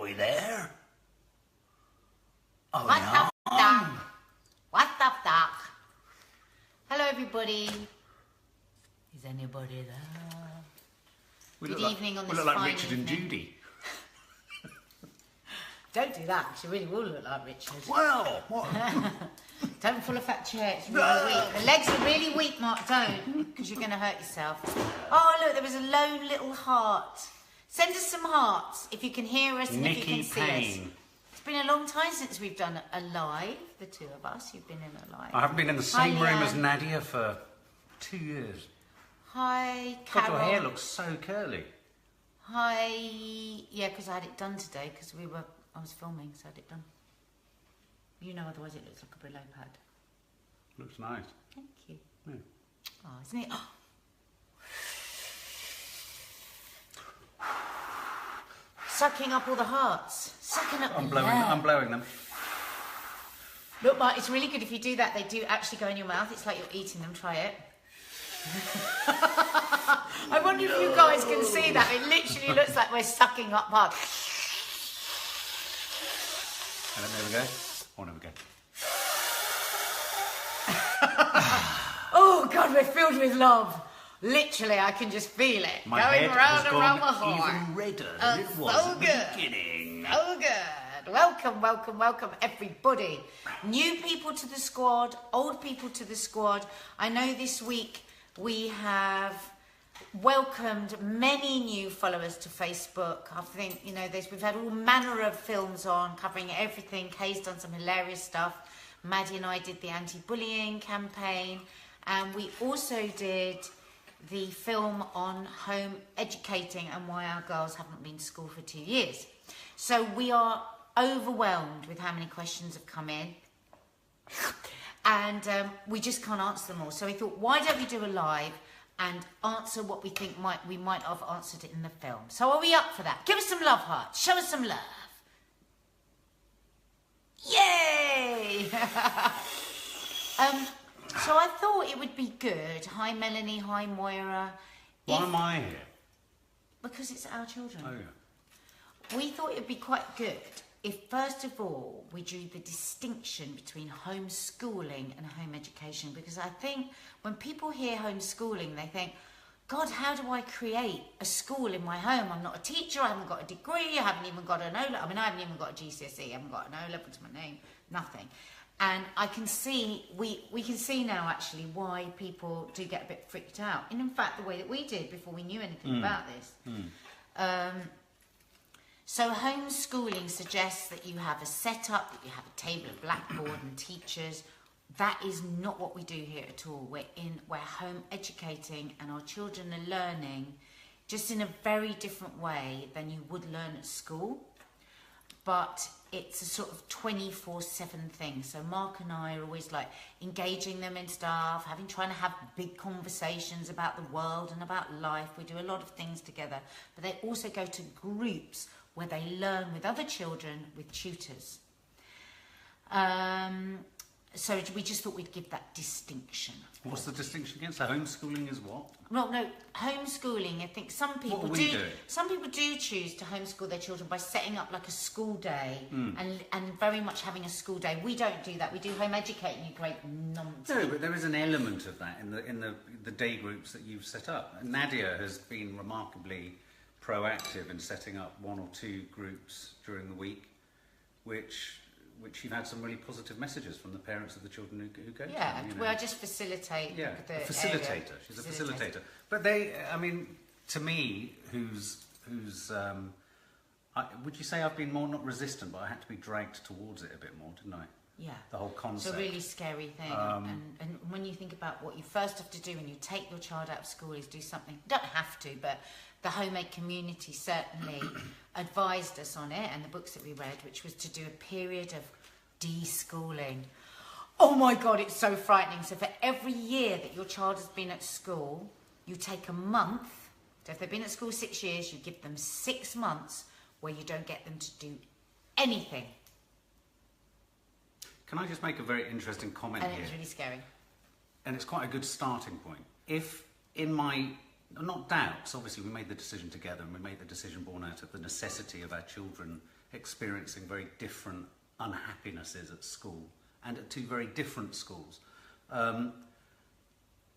we there? Oh, What yeah. the fuck? What the fuck? Hello, everybody. Is anybody there? Good evening on this We look like fine Richard and evening. Judy. Don't do that, because you really will look like Richard. Well, what? Don't fall off that chair, it's really weak. The legs are really weak, Mark, don't, because you're going to hurt yourself. Oh, look, there was a lone little heart. Send us some hearts, if you can hear us and if you can see us. It's been a long time since we've done a live, the two of us. You've been in a live. I haven't been in the same room as Nadia for 2 years. Hi, God, Carol. your hair looks so curly. Hi. Yeah, because I had it done today, because I was filming, so I had it done. You know, otherwise it looks like a Brillo pad. Looks nice. Thank you. Yeah. Oh, isn't it? Sucking up all the hearts. Sucking up I'm the blowing. love. I'm blowing them. Look, Mark, it's really good if you do that. They do actually go in your mouth. It's like you're eating them. Try it. I wonder if you guys can see that. It literally looks like we're sucking up hard. And there we go. Oh, there we go. Oh, God, we're filled with love. Literally, I can just feel it. My going head round has and gone round my heart. even redder than it was so at the good. beginning. So good. Welcome, welcome, welcome, everybody. New people to the squad, old people to the squad. I know this week we have welcomed many new followers to Facebook. I think, you know, we've had all manner of films on, covering everything. Kay's done some hilarious stuff. Maddie and I did the anti-bullying campaign. And we also did the film on home educating and why our girls haven't been to school for 2 years. So we are overwhelmed with how many questions have come in. And we just can't answer them all. So we thought, why don't we do a live and answer what we think we might have answered it in the film. So are we up for that? Give us some love hearts. Show us some love. Yay! So I thought it would be good. Hi Melanie, hi Moira. Why am I here? Because it's our children. Oh, yeah. We thought it would be quite good if, first of all, we drew the distinction between homeschooling and home education, because I think when people hear homeschooling, they think, God, how do I create a school in my home? I'm not a teacher, I haven't got a degree, I haven't even got an O-level. I mean, I haven't even got a GCSE, I haven't got an O-level to my name, nothing. And I can see, we can see now actually why people do get a bit freaked out. And in fact, the way that we did before we knew anything about this. So homeschooling suggests that you have a setup, that you have a table, a blackboard and teachers. That is not what we do here at all. We're home educating and our children are learning just in a very different way than you would learn at school. But it's a sort of 24/7 thing. So Mark and I are always like engaging them in stuff, trying to have big conversations about the world and about life. We do a lot of things together, but they also go to groups where they learn with other children, with tutors. So we just thought we'd give that distinction. What's the distinction against? So homeschooling is what? Well, no, homeschooling, I think some people do choose to homeschool their children by setting up like a school day and very much having a school day. We don't do that. We do home educating, you great nonsense. No, but there is an element of that in the day groups that you've set up. Nadia has been remarkably proactive in setting up 1 or 2 groups during the week, which you've had some really positive messages from the parents of the children who go to them. Yeah, you know. well, I just facilitate the a facilitator. area. She's a facilitator. But they, I mean, to me, would you say I've been more, not resistant, but I had to be dragged towards it a bit more, didn't I? Yeah. The whole concept. It's a really scary thing. And when you think about what you first have to do when you take your child out of school is do something. You don't have to, but the homemade community certainly advised us on it, and the books that we read, which was to do a period of de-schooling. Oh my God, it's so frightening. So for every year that your child has been at school, you take a month. So if they've been at school 6 years, you give them 6 months where you don't get them to do anything. Can I just make a very interesting comment here? And it's really scary. And it's quite a good starting point. If in my, not doubts, obviously we made the decision together and we made the decision born out of the necessity of our children experiencing very different unhappinesses at school and at two very different schools.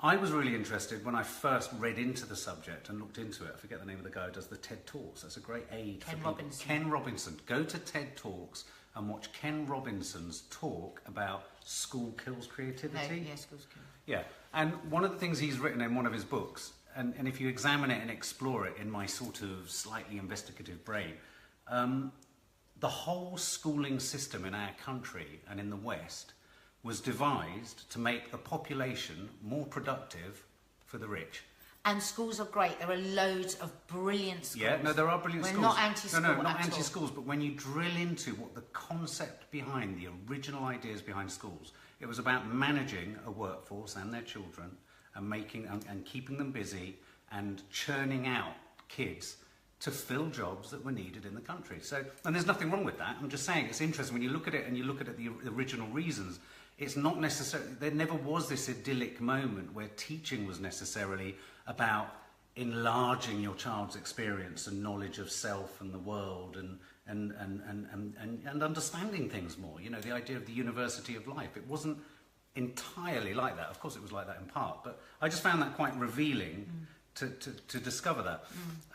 I was really interested when I first read into the subject and looked into it. I forget the name of the guy who does the TED Talks. That's a great aid for people. Ken Robinson. Go to TED Talks and watch Ken Robinson's talk about school kills creativity. No, yeah, schools kill. Yeah, and one of the things he's written in one of his books, and if you examine it and explore it in my sort of slightly investigative brain, the whole schooling system in our country and in the West was devised to make the population more productive for the rich. And schools are great. There are loads of brilliant schools. Yeah, no, there are brilliant schools. We're not anti-school No, not at anti-schools, but when you drill into what the concept behind, the original ideas behind schools, it was about managing a workforce and their children and making and keeping them busy and churning out kids to fill jobs that were needed in the country. So, and there's nothing wrong with that. I'm just saying it's interesting when you look at it and you look at the original reasons. It's not necessarily, there never was this idyllic moment where teaching was necessarily about enlarging your child's experience and knowledge of self and the world and understanding things more. You know, the idea of the university of life. It wasn't entirely like that. Of course it was like that in part, but I just found that quite revealing to discover that.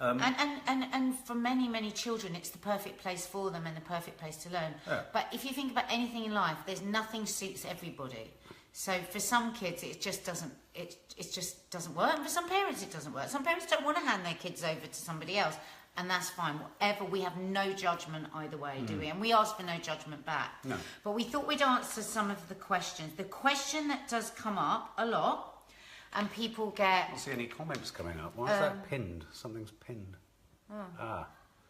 And for many, many children, it's the perfect place for them and the perfect place to learn. Yeah. But if you think about anything in life, there's nothing suits everybody. So for some kids, it just doesn't work. And for some parents, it doesn't work. Some parents don't want to hand their kids over to somebody else, and that's fine. Whatever, we have no judgment either way, do we? And we ask for no judgment back. No. But we thought we'd answer some of the questions. The question that does come up a lot, and people get... I don't see any comments coming up. Why is that pinned? Something's pinned. They're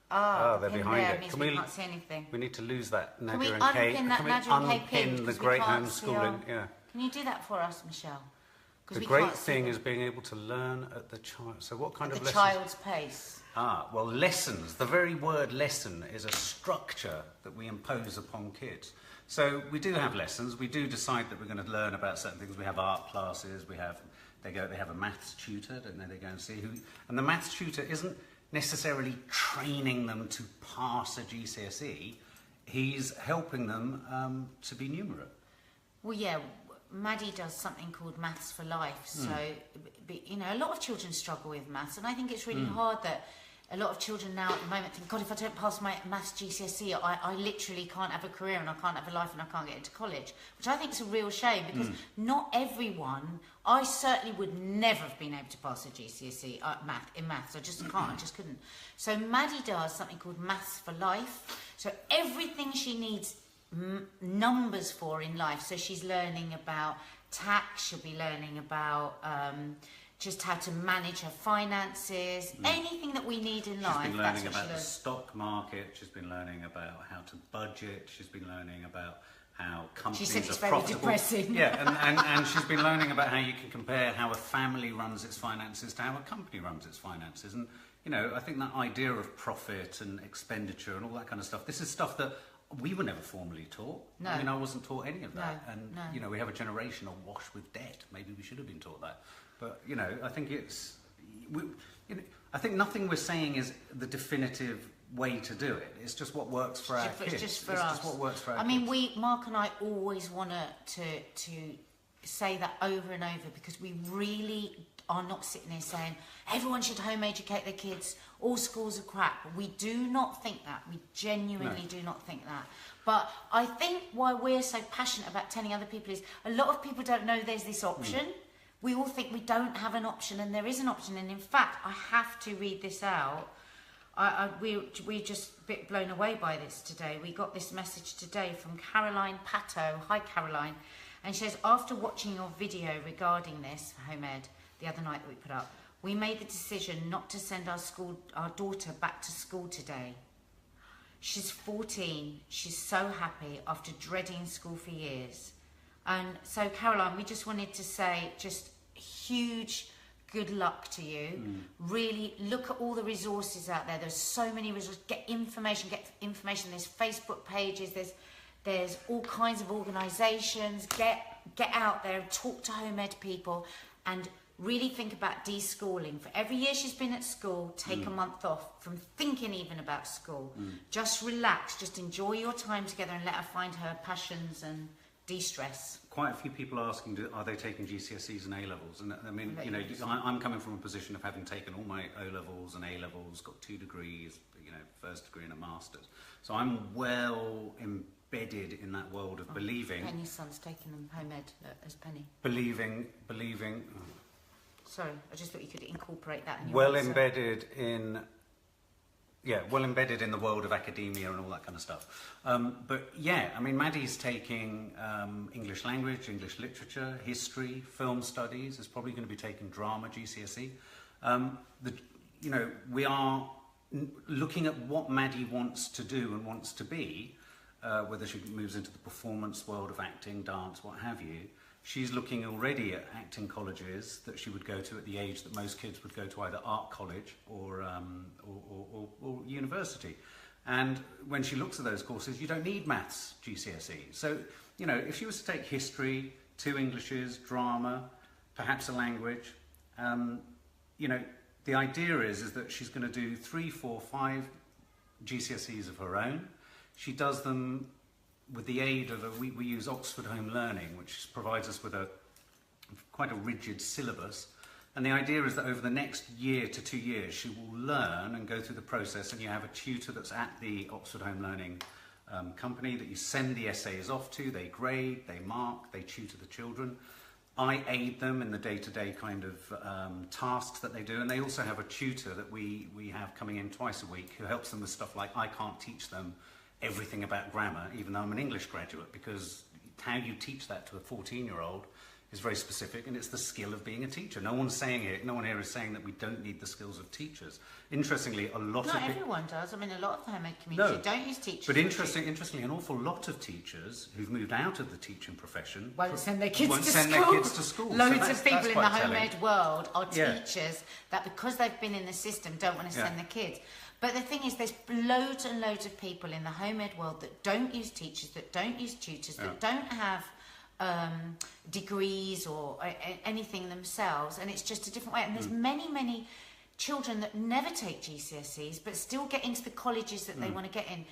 behind there it. means we can't see anything. We need to lose that Can we Nadia and Kate. unpin that Nadia and Kate pin? The Because we great can't see homeschooling. Yeah. Can you do that for us, Michelle? The great thing is being able to learn at the child. So what kind of the lessons? child's pace. Well, lessons. The very word lesson is a structure that we impose upon kids. So we do have lessons. We do decide that we're going to learn about certain things. We have art classes. They have a maths tutor, don't they? They go and see who. And the maths tutor isn't necessarily training them to pass a GCSE. He's helping them to be numerate. Well, yeah. Maddie does something called Maths for Life. So, you know, a lot of children struggle with maths, and I think it's really hard that a lot of children now at the moment think, God, if I don't pass my maths GCSE, I literally can't have a career and I can't have a life and I can't get into college, which I think is a real shame because not everyone, I certainly would never have been able to pass a GCSE in maths. I just can't, I just couldn't. So Maddie does something called Maths for Life. So everything she needs numbers for in life. So she's learning about tax, she'll be learning about just how to manage her finances, anything that we need in life. She's been learning about the stock market, she's been learning about how to budget, she's been learning about how companies are profitable. Very depressing. Yeah, and she's been learning about how you can compare how a family runs its finances to how a company runs its finances. And, you know, I think that idea of profit and expenditure and all that kind of stuff, this is stuff that we were never formally taught. No. I mean, I wasn't taught any of that. No. You know, we have a generation awash with debt. Maybe we should have been taught that. But, you know, I think I think nothing we're saying is the definitive way to do it. It's just what works for our kids. It's just for us. Just what works for our kids. kids. Mark and I always want to say that over and over because we really are not sitting here saying everyone should home educate their kids, all schools are crap. We do not think that. We genuinely do not think that. But I think why we're so passionate about telling other people is a lot of people don't know there's this option. We all think we don't have an option and there is an option. And in fact, I have to read this out. We're just a bit blown away by this today. We got this message today from Caroline Pato. Hi, Caroline. And she says, after watching your video regarding this, Home Ed, the other night that we put up, we made the decision not to send our daughter back to school today. She's 14. She's so happy after dreading school for years. And so, Caroline, we just wanted to say just huge good luck to you. Really look at all the resources out there. There's so many resources. Get information. There's Facebook pages. There's all kinds of organisations. Get out there and talk to Home Ed people and really think about de-schooling. For every year she's been at school, take a month off from thinking even about school. Just relax, just enjoy your time together and let her find her passions and de-stress. Quite a few people are asking, are they taking GCSEs and A-levels? And I mean, you know, I'm coming from a position of having taken all my O-levels and A-levels, got 2 degrees, you know, first degree and a master's. So I'm well embedded in that world of believing. Penny's son's taking them home ed as Penny. Believing. Sorry, I just thought you could incorporate that in your Well answer. embedded in the world of academia and all that kind of stuff. But yeah, I mean, Maddie's taking English language, English literature, history, film studies. Is probably going to be taking drama GCSE. You know, we are looking at what Maddie wants to do and wants to be, whether she moves into the performance world of acting, dance, what have you. She's looking already at acting colleges that she would go to at the age that most kids would go to either art college or university. And when she looks at those courses, you don't need maths GCSE. So, you know, if she was to take history, 2 Englishes, drama, perhaps a language, you know, the idea is that she's going to do 3, 4, 5 GCSEs of her own. She does them with the aid of we use Oxford Home Learning, which provides us with quite a rigid syllabus. And the idea is that over the next year to 2 years, she will learn and go through the process, and you have a tutor that's at the Oxford Home Learning company that you send the essays off to. They grade, they mark, they tutor the children. I aid them in the day-to-day kind of tasks that they do, and they also have a tutor that we have coming in twice a week who helps them with stuff like I can't teach them everything about grammar, even though I'm an English graduate, because how you teach that to a 14-year-old is very specific, and it's the skill of being a teacher. No one here is saying that we don't need the skills of teachers. Interestingly, a lot of Not everyone does. I mean, a lot of the home ed community don't use teachers. But interestingly, an awful lot of teachers who've moved out of the teaching profession won't send their kids to school. So Loads of people in the home telling. ed world are teachers that, because they've been in the system, don't want to send their kids. But the thing is, there's loads and loads of people in the home ed world that don't use teachers, that don't use tutors, that don't have degrees or anything themselves, and it's just a different way. And there's many children that never take GCSEs but still get into the colleges that they want to get in.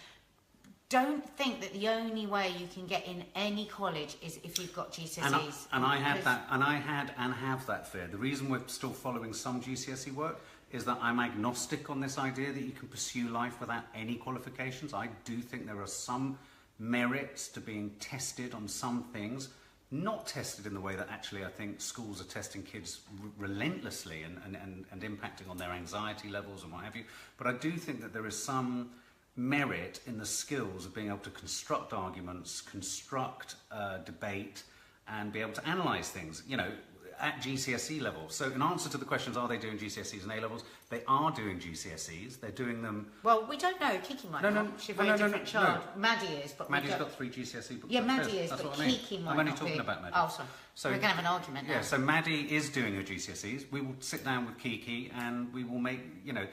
Don't think that the only way you can get in any college is if you've got GCSEs. And I have that fear. The reason we're still following some GCSE work is that I'm agnostic on this idea that you can pursue life without any qualifications. I do think there are some merits to being tested on some things, not tested in the way that actually I think schools are testing kids relentlessly and impacting on their anxiety levels and what have you. But I do think that there is some merit in the skills of being able to construct arguments, construct debate, and be able to analyse things, you know, at GCSE level. So in answer to the questions, are they doing GCSEs and A-levels? They are doing GCSEs. They're doing them... Well, we don't know. Kiki might not. She's a very different child. No. Maddie is, but Maddie's got 3 GCSE books. Yeah, Maddie is, but Kiki might not. I'm only talking about Maddie. Oh, sorry. So we're going to have an argument now. Yeah, so Maddie is doing her GCSEs. We will sit down with Kiki and we will make, you know...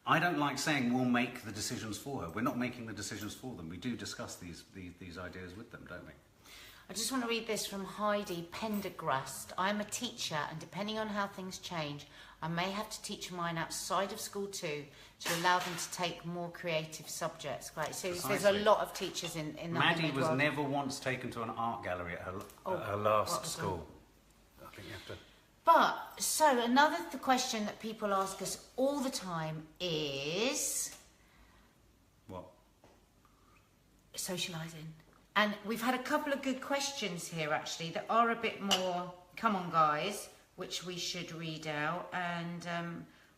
I don't like saying we'll make the decisions for her. We're not making the decisions for them. We do discuss these ideas with them, don't we? I just want to read this from Heidi Pendergrast. I'm a teacher, and depending on how things change, I may have to teach mine outside of school too, to allow them to take more creative subjects. Right, so there's a lot of teachers in the Maddie was never once taken to an art gallery at her last school. I think you have to... But, so another question that people ask us all the time is... What? Socialising. And we've had a couple of good questions here, actually, that are a bit more, come on, guys, which we should read out. And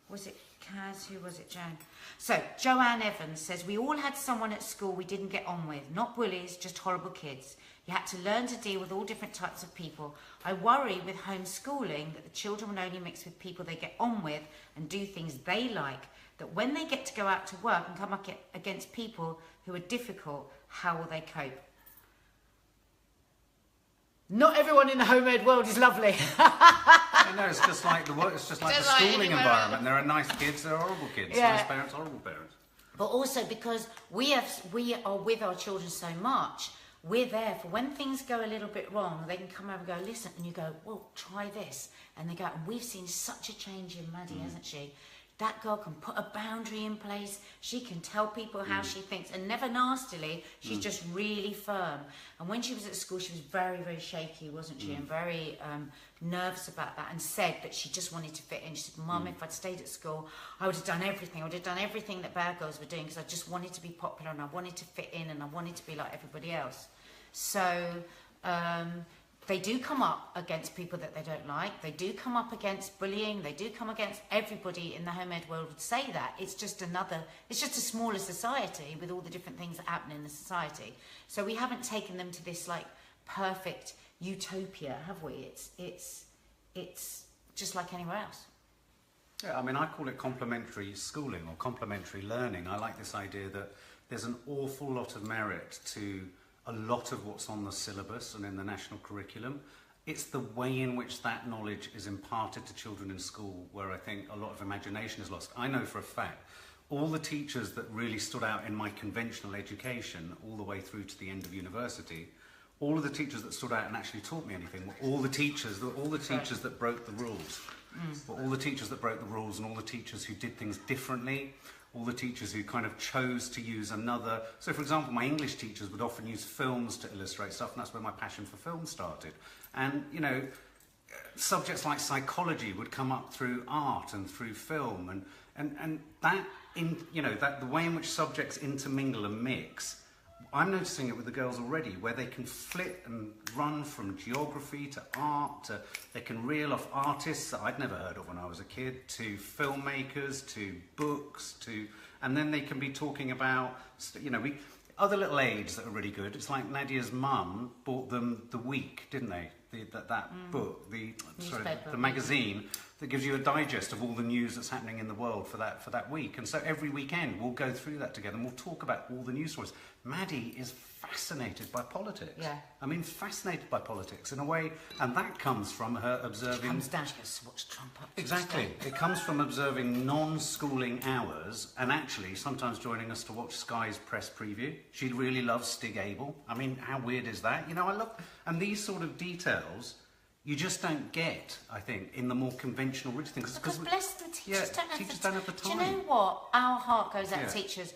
was it Kaz? Who was it, Joan? So, Joanne Evans says, we all had someone at school we didn't get on with. Not bullies, just horrible kids. You had to learn to deal with all different types of people. I worry with homeschooling that the children will only mix with people they get on with and do things they like. That when they get to go out to work and come up against people who are difficult, how will they cope? Not everyone in the home ed world is lovely. No, it's just like the schooling environment. There are nice kids, there are horrible kids. Nice parents, horrible parents. But also because we are with our children so much, we're there for when things go a little bit wrong. They can come over and go, listen, and you go, well, try this. And they go, and we've seen such a change in Maddie, hasn't she? That girl can put a boundary in place. She can tell people how she thinks, and never nastily. She's just really firm. And when she was at school, she was very, very shaky, wasn't she? And very nervous about that, and said that she just wanted to fit in. She said, Mum, if I'd stayed at school, I would have done everything. I would have done everything that bad girls were doing, because I just wanted to be popular, and I wanted to fit in, and I wanted to be like everybody else. So they do come up against people that they don't like. They do come up against bullying. They do come against everybody in the home ed world would say that. It's just a smaller society with all the different things that happen in the society. So we haven't taken them to this like perfect utopia, have we? It's just like anywhere else. Yeah, I mean, I call it complementary schooling or complementary learning. I like this idea that there's an awful lot of merit to a lot of what's on the syllabus and in the national curriculum. It's the way in which that knowledge is imparted to children in school where I think a lot of imagination is lost. I know for a fact, all the teachers that really stood out in my conventional education all the way through to the end of university, all of the teachers that stood out and actually taught me anything were all the teachers that broke the rules. Were all the teachers that broke the rules, and all the teachers who did things differently, all the teachers who kind of chose to use another. So, for example, my English teachers would often use films to illustrate stuff, and that's where my passion for film started. And, you know, subjects like psychology would come up through art and through film, and that, that the way in which subjects intermingle and mix. I'm noticing it with the girls already, where they can flit and run from geography to art, to they can reel off artists that I'd never heard of when I was a kid, to filmmakers, to books, and then they can be talking about, other little aids that are really good. It's like Nadia's mum bought them The Week, didn't they? That book, the magazine that gives you a digest of all the news that's happening in the world for that week. And so every weekend we'll go through that together and we'll talk about all the news stories. Maddie is fascinated by politics. Yeah. I mean, fascinated by politics in a way, and that comes from her observing. She comes down, she goes, what's Trump up to? Exactly. It comes from observing non-schooling hours and actually sometimes joining us to watch Sky's press preview. She really loves Stig Abel. I mean, how weird is that? I love, and these sort of details you just don't get, I think, in the more conventional rich things. Because bless them, teachers don't have the time. Do you know what? Our heart goes out to teachers.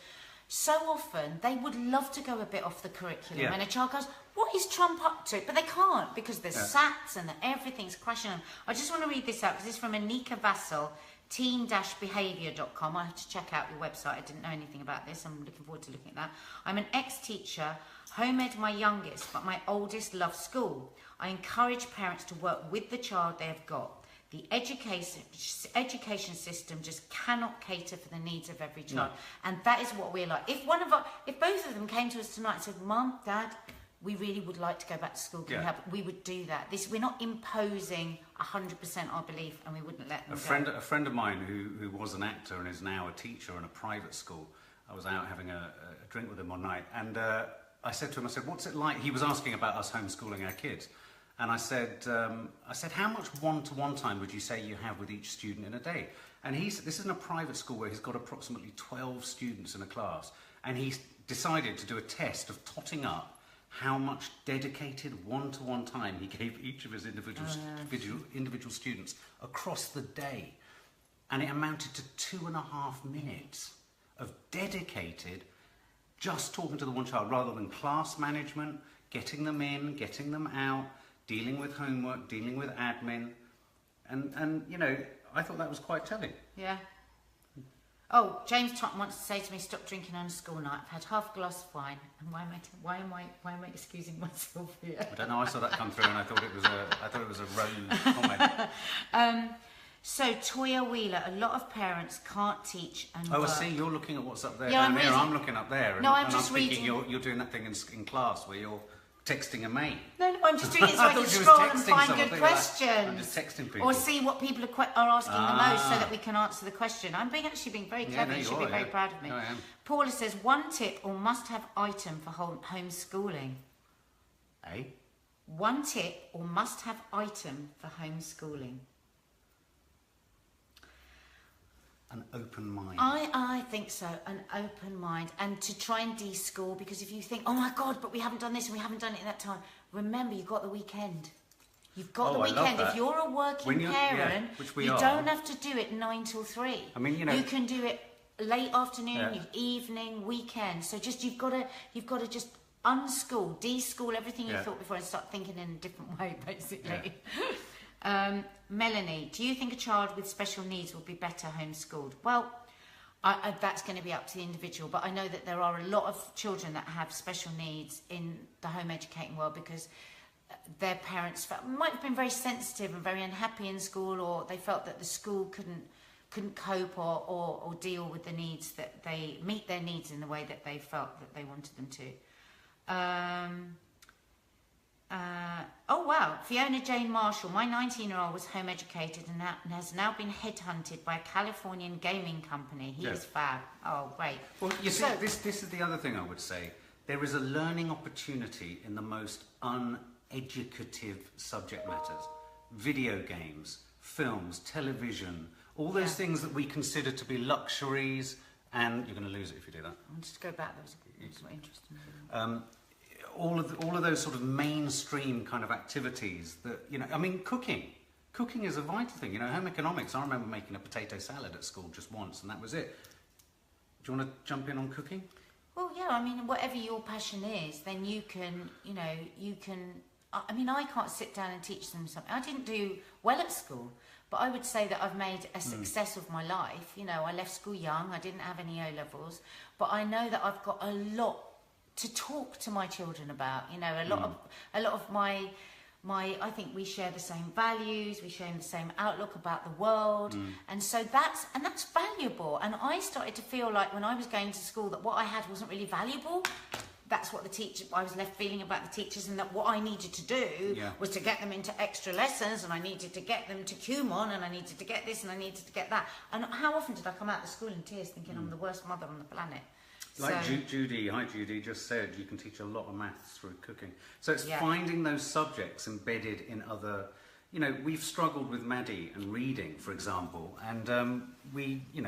So often, they would love to go a bit off the curriculum. Yeah. And a child goes, what is Trump up to? But they can't, because there's SATs and everything's crashing on. I just want to read this out, because it's from Anika Vassal, teen-behaviour.com. I have to check out your website. I didn't know anything about this. I'm looking forward to looking at that. I'm an ex-teacher, home ed my youngest, but my oldest loves school. I encourage parents to work with the child they have got. The education system just cannot cater for the needs of every child. No. And that is what we're like. If both of them came to us tonight and said, Mum, Dad, we really would like to go back to school, we would do that. We're not imposing 100% our belief, and we wouldn't let them go. A friend of mine who was an actor and is now a teacher in a private school, I was out having a drink with him one night, and I said to him, what's it like? He was asking about us homeschooling our kids. And I said, how much one-to-one time would you say you have with each student in a day? And this is in a private school where he's got approximately 12 students in a class. And he's decided to do a test of totting up how much dedicated one-to-one time he gave each of his individual students across the day. And it amounted to 2.5 minutes of dedicated just talking to the one child, rather than class management, getting them in, getting them out, dealing with homework, dealing with admin, and I thought that was quite telling. Yeah. Oh, James Totten wants to say to me, stop drinking on a school night. I've had half a glass of wine, and why am I excusing myself here? I don't know. I saw that come through, and I thought it was a road comment. So, Toya Wheeler, a lot of parents can't teach and work. I see. You're looking at what's up there. Yeah, down here. I'm looking up there. And, no, I'm and just I'm reading. You're doing that thing in class where you're texting a mate. No, I'm just doing it so I can scroll and find good questions. I'm just texting people. Or see what people are asking the most, so that we can answer the question. I'm actually being very clever. You should be very proud of me. No, I am. Paula says, one tip or must-have item for homeschooling. Eh? One tip or must-have item for homeschooling. an open mind. I think so, an open mind, and to try and de-school, because if you think, oh my God, but we haven't done this and we haven't done it in that time, remember, you've got the weekend. You've got the weekend. If you're a working parent, which we you are, don't have to do it 9 till 3. I mean, you can do it late afternoon, evening, weekend. So just you've got to just unschool, de-school everything you thought before and start thinking in a different way, basically. Melanie, do you think a child with special needs will be better homeschooled? Well, that's going to be up to the individual, but I know that there are a lot of children that have special needs in the home educating world because their parents might have been very sensitive and very unhappy in school, or they felt that the school couldn't cope or deal with the needs, that they meet their needs in the way that they felt that they wanted them to. Oh wow, Fiona Jane Marshall, my 19-year-old was home educated and has now been headhunted by a Californian gaming company. He is fab. Oh great. Well, you see, this is the other thing I would say. There is a learning opportunity in the most uneducative subject matters. Video games, films, television, all those things that we consider to be luxuries, and you're going to lose it if you do that. I wanted to go back, that was interesting. All of those sort of mainstream kind of activities that, you know, I mean, cooking is a vital thing. You know, home economics, I remember making a potato salad at school just once, and that was it. Do you want to jump in on cooking? Well, yeah, I mean, whatever your passion is, then you can, I mean, I can't sit down and teach them something. I didn't do well at school, but I would say that I've made a success of my life. You know, I left school young, I didn't have any O-levels, but I know that I've got a lot to talk to my children about. You know, a lot of my I think we share the same values, we share the same outlook about the world, and so that's valuable. And I started to feel like when I was going to school that what I had wasn't really valuable. That's what I was left feeling about the teachers, and that what I needed to do was to get them into extra lessons, and I needed to get them to Kumon, and I needed to get this, and I needed to get that. And how often did I come out of school in tears thinking I'm the worst mother on the planet? Like Judy, hi Judy, just said you can teach a lot of maths through cooking. So it's finding those subjects embedded in other, you know, we've struggled with Maddie and reading, for example, and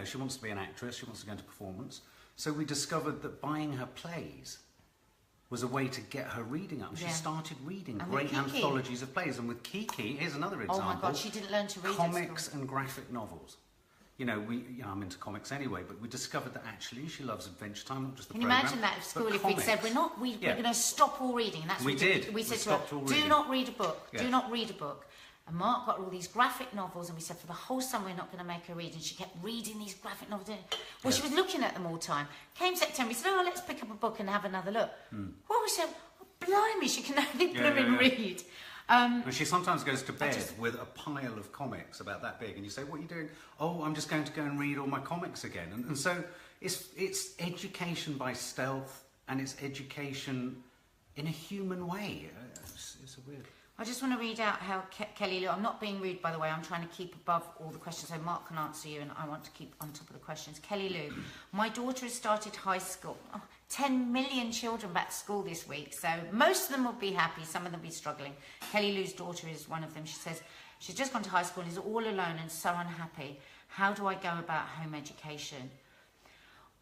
she wants to be an actress, she wants to go into performance. So we discovered that buying her plays was a way to get her reading up. She started reading great anthologies of plays, and with Kiki, here's another example. Oh my God, she didn't learn to read comics and graphic novels. You know, I'm into comics anyway, but we discovered that actually she loves Adventure Time, not just the programme. Can you imagine that at school if we'd said, we're going to stop all reading? And that's we did. We said to her, do not read a book, do not read a book. And Mark got all these graphic novels, and we said for the whole summer we're not going to make her read. And she kept reading these graphic novels. Well, she was looking at them all the time. Came September, we said, oh, let's pick up a book and have another look. Well, we said, oh, blimey, she can only read. And she sometimes goes to bed with a pile of comics about that big, and you say, what are you doing? Oh, I'm just going to go and read all my comics again. And so it's education by stealth, and it's education in a human way. It's a weird... I just want to read out how Kelly Lou, I'm not being rude, by the way, I'm trying to keep above all the questions so Mark can answer you, and I want to keep on top of the questions. Kelly Lou, my daughter has started high school. 10 million children back to school this week, so most of them will be happy, some of them will be struggling. Kelly Lou's daughter is one of them. She says she's just gone to high school and is all alone and so unhappy. How do I go about home education?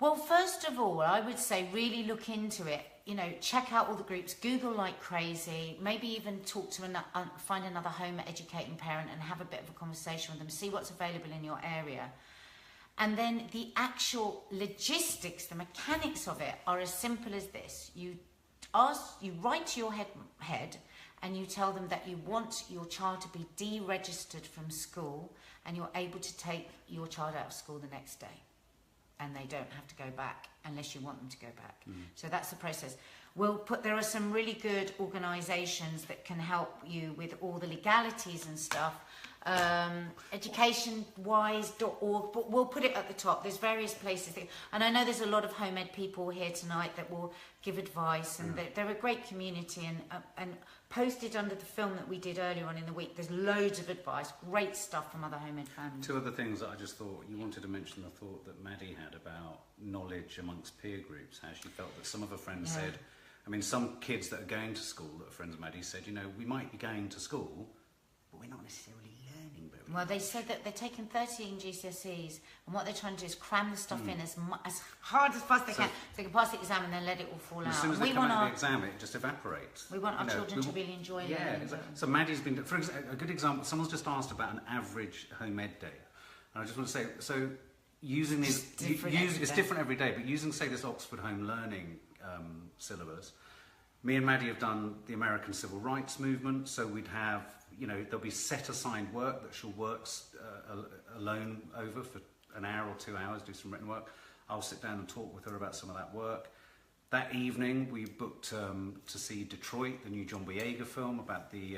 Well, first of all, I would say really look into it. You know, check out all the groups, Google like crazy, maybe even talk to find another home educating parent and have a bit of a conversation with them, see what's available in your area. And then the actual logistics, the mechanics of it are as simple as this. You write to your head and you tell them that you want your child to be deregistered from school, and you're able to take your child out of school the next day. And they don't have to go back unless you want them to go back. So that's the process. There are some really good organisations that can help you with all the legalities and stuff. Educationwise.org, but we'll put it at the top. There's various places, and I know there's a lot of home ed people here tonight that will give advice, and they're a great community, and posted under the film that we did earlier on in the week, there's loads of advice, great stuff from other home ed families. Two other things that I just thought, you wanted to mention the thought that Maddie had about knowledge amongst peer groups, how she felt that some of her friends said, I mean, some kids that are going to school, that friends of Maddie said, you know, we might be going to school, but we're not necessarily learning very Well, they said that they're taking 13 GCSEs, and what they're trying to do is cram the stuff in as hard as fast as they can, so they can pass the exam and then let it all fall out. As soon as they come out of the exam, it just evaporates. We want our children to really enjoy learning. Exactly. So Maddie's been, for a good example, someone's just asked about an average home ed day. And I just want to say, so using these, it's different every day, but using, say, this Oxford Home Learning syllabus, me and Maddie have done the American Civil Rights Movement, so we'd have, there'll be set assigned work that she'll work alone over for an hour or 2 hours, do some written work. I'll sit down and talk with her about some of that work. That evening, we booked to see Detroit, the new John Boyega film about the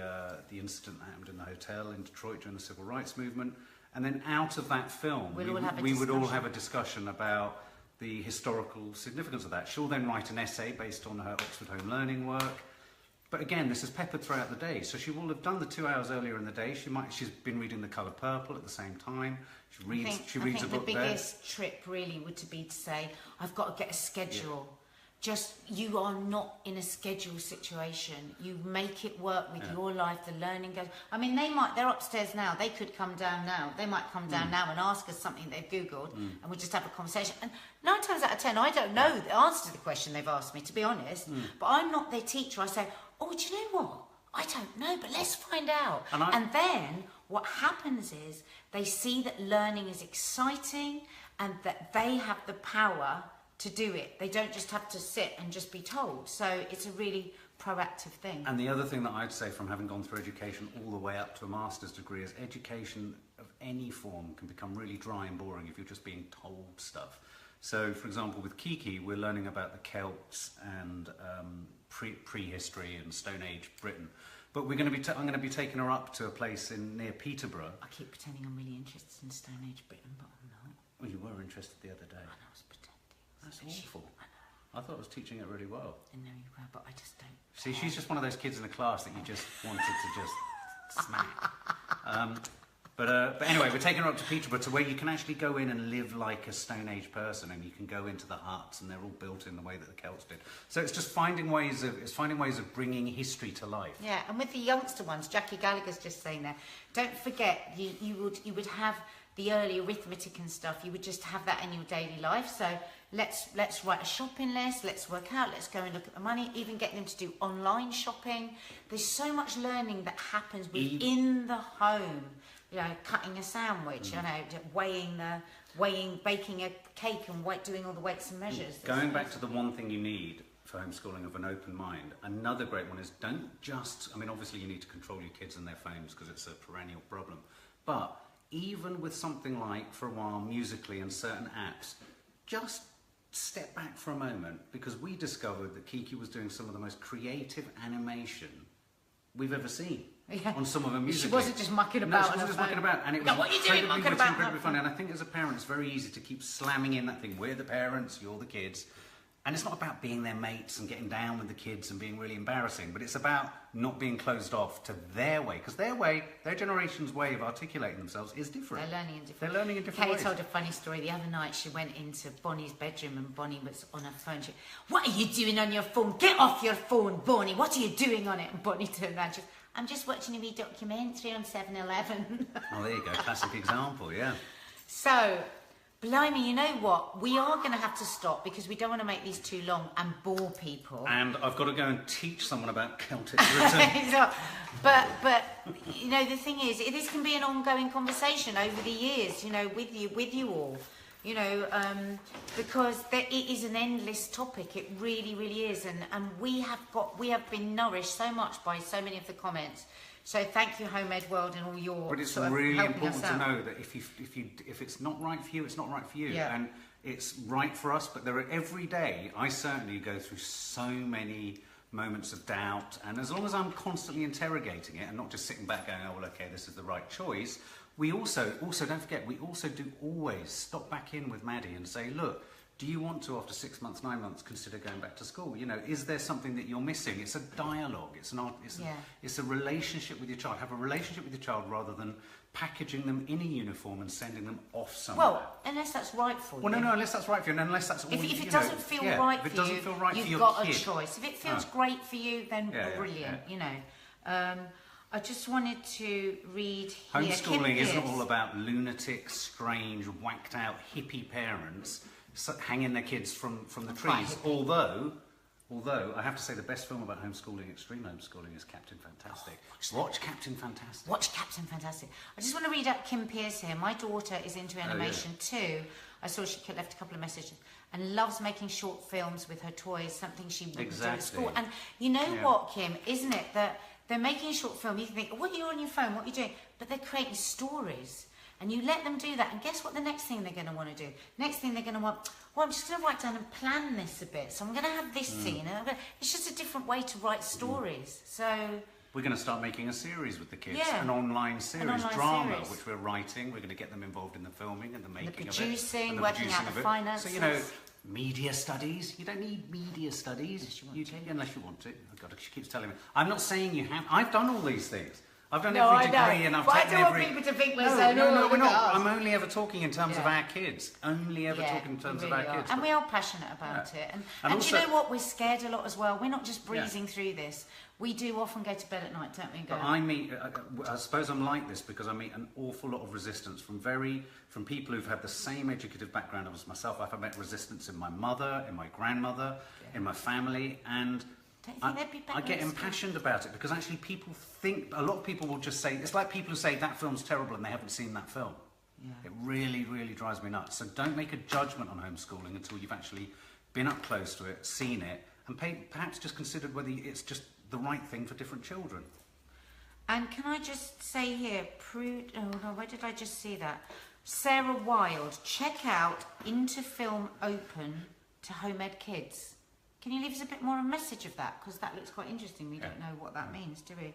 incident that happened in the hotel in Detroit during the Civil Rights Movement. And then out of that film, we would all have a discussion about the historical significance of that. She'll then write an essay based on her Oxford Home Learning work. But again, this is peppered throughout the day. So she will have done the 2 hours earlier in the day. She's been reading The Colour Purple at the same time. She reads a book there. The biggest trip really would be to say, I've got to get a schedule. Yeah. Just, you are not in a schedule situation. You make it work with your life, the learning goes. I mean, they're upstairs now. They could come down now. They might come down now and ask us something they've Googled and we'll just have a conversation. And 9 times out of 10, I don't know the answer to the question they've asked me, to be honest. But I'm not their teacher. I say, oh, do you know what? I don't know, but let's find out. And then what happens is they see that learning is exciting and that they have the power to do it. They don't just have to sit and just be told. So it's a really proactive thing. And the other thing that I'd say, from having gone through education all the way up to a master's degree, is education of any form can become really dry and boring if you're just being told stuff. So, for example, with Kiki, we're learning about the Celts and prehistory and Stone Age Britain. But we're going to be I'm going to be taking her up to a place near Peterborough. I keep pretending I'm really interested in Stone Age Britain, but I'm not. Well, you were interested the other day. I know, I was pretending. That's awful. I thought I was teaching it really well. I know you were, but I just don't. See, she's just one of those kids in the class that you just wanted to just smack. But anyway, we're taking her up to Peterborough, to where you can actually go in and live like a Stone Age person, and you can go into the huts, and they're all built in the way that the Celts did. So it's just finding ways of bringing history to life. Yeah, and with the youngster ones, Jackie Gallagher's just saying there. Don't forget, you would have the early arithmetic and stuff. You would just have that in your daily life. So let's write a shopping list. Let's work out. Let's go and look at the money. Even getting them to do online shopping. There's so much learning that happens within the home. Cutting a sandwich, baking a cake and doing all the weights and measures. Going back to the one thing you need for homeschooling of an open mind, another great one is obviously you need to control your kids and their phones because it's a perennial problem. But even with something like, for a while, Musical.ly and certain apps, just step back for a moment, because we discovered that Kiki was doing some of the most creative animation we've ever seen. Yeah. On some of her music. She wasn't just mucking about. No, she wasn't just mucking about, and it was what are you doing, mucking about? Incredibly funny. And I think as a parent, it's very easy to keep slamming in that thing. We're the parents, you're the kids, and it's not about being their mates and getting down with the kids and being really embarrassing. But it's about not being closed off to their way, because their generation's way of articulating themselves is different. They're learning in different ways. Kay told a funny story the other night. She went into Bonnie's bedroom and Bonnie was on her phone. She, "What are you doing on your phone? Get off your phone, Bonnie. What are you doing on it?" And Bonnie turned around. She said, "I'm just watching a wee documentary on 7-Eleven. Oh, there you go. Classic example, yeah. So, blimey, you know what? We are going to have to stop because we don't want to make these too long and bore people. And I've got to go and teach someone about Celtic Britain. But the thing is, this can be an ongoing conversation over the years, with you all. Because it is an endless topic. It really, really is, and we have been nourished so much by so many of the comments. So thank you, Home Ed World, and all your. But it's really important to know that if it's not right for you, it's not right for you, and it's right for us. But every day, I certainly go through so many moments of doubt, and as long as I'm constantly interrogating it and not just sitting back going, "Oh, well, okay, this is the right choice." We also don't forget, we also do always stop back in with Maddie and say, "Look, do you want to, after 6 months, 9 months, consider going back to school? Is there something that you're missing?" It's a dialogue. It's a relationship with your child. Have a relationship with your child rather than packaging them in a uniform and sending them off somewhere. Well, unless that's right for you. Well, no, unless that's right for you, and unless that's all. If it doesn't feel right for you, you've got a choice. If it feels great for you, then brilliant. I just wanted to read here. Homeschooling isn't all about lunatic, strange, whacked out hippie parents hanging their kids from the trees. Although I have to say the best film about homeschooling, extreme homeschooling, is Captain Fantastic. Watch Captain Fantastic. Watch Captain Fantastic. I just want to read out Kim Pierce here. My daughter is into animation too. I saw she left a couple of messages and loves making short films with her toys, something she wouldn't do at school. And you know what, Kim, isn't it that they're making a short film, you can think, what are you on your phone, what are you doing? But they're creating stories. And you let them do that, and guess what the next thing they're going to want to do? Next thing they're going to want, well, I'm just going to write down and plan this a bit. So I'm going to have this scene. And it's just a different way to write stories. So we're going to start making a series with the kids, Yeah. an online series, An online drama, series. which we're writing. We're going to get them involved in the filming and the making of it. producing, and working out the finances. So, you know, media studies. You don't need media studies. Unless you want to. Oh God, she keeps telling me. I'm not saying you have. I've done all these things. I've done No, every I know. degree and I've But taken I don't every... want people to think we're no, saying, no, oh, we're not. us. I'm only ever talking in terms of Yeah. our kids. Only ever talking in terms we of our really are. kids. And we are passionate about it. And also, do you know what? We're scared a lot as well. We're not just breezing through this. We do often go to bed at night, don't we? And go, but I meet, I suppose I'm like this because I meet an awful lot of resistance from people who've had the same educative background as myself. I've met resistance in my mother, in my grandmother, in my family, and don't you think they'd be better I get at school? impassioned about it because actually people think, a lot of people will just say, it's like people who say that film's terrible and they haven't seen that film. Yeah. It really, really drives me nuts. So don't make a judgment on homeschooling until you've actually been up close to it, seen it, and perhaps just considered whether it's just the right thing for different children. And can I just say here, oh no, where did I just see that? Sarah Wild, check out Into Film Open to Home Ed Kids. Can you leave us a bit more a message of that? Because that looks quite interesting. We don't know what that means, do we?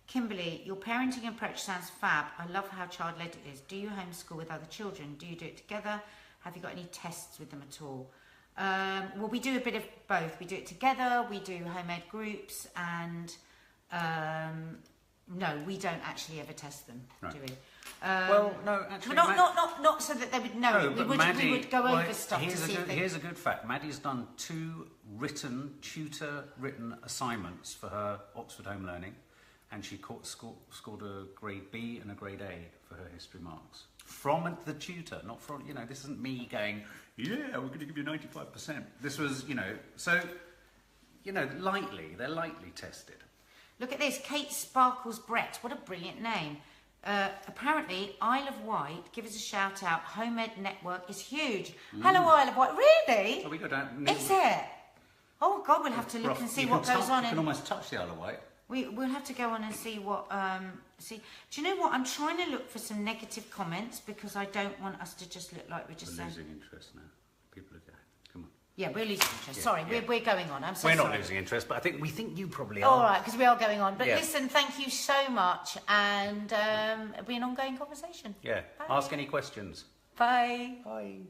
Kimberly, your parenting approach sounds fab. I love how child-led it is. Do you homeschool with other children? Do you do it together? Have you got any tests with them at all? Well, we do a bit of both. We do it together, we do home ed groups, and no, we don't actually ever test them, do we? Well, no, actually... Not so that they would know. No, we would go over stuff to see if they... Here's a good fact. Maddie's done 2 tutor-written assignments for her Oxford Home Learning, and she scored a grade B and a grade A for her history marks. From the tutor, not from, you know, this isn't me going, yeah, we're going to give you 95%. This was, you know, so, you know, they're lightly tested. Look at this, Kate Sparkles Brett. What a brilliant name. Apparently, Isle of Wight, give us a shout out. Home Ed Network is huge. Hello, Isle of Wight. Really? So we go down... Is it? Oh, God, we'll have to look and see what goes on. You can almost touch the Isle of Wight. We'll have to go on and see what... see. Do you know what? I'm trying to look for some negative comments because I don't want us to just look like we're just saying... losing interest now. People are going. Come on. Yeah, we're losing interest. Sorry, we're going on. I'm so sorry. We're sorry. not losing interest, but we think you probably are. All right, because we are going on. But listen, thank you so much, and it'll be an ongoing conversation. Yeah. Bye. Ask any questions. Bye. Bye.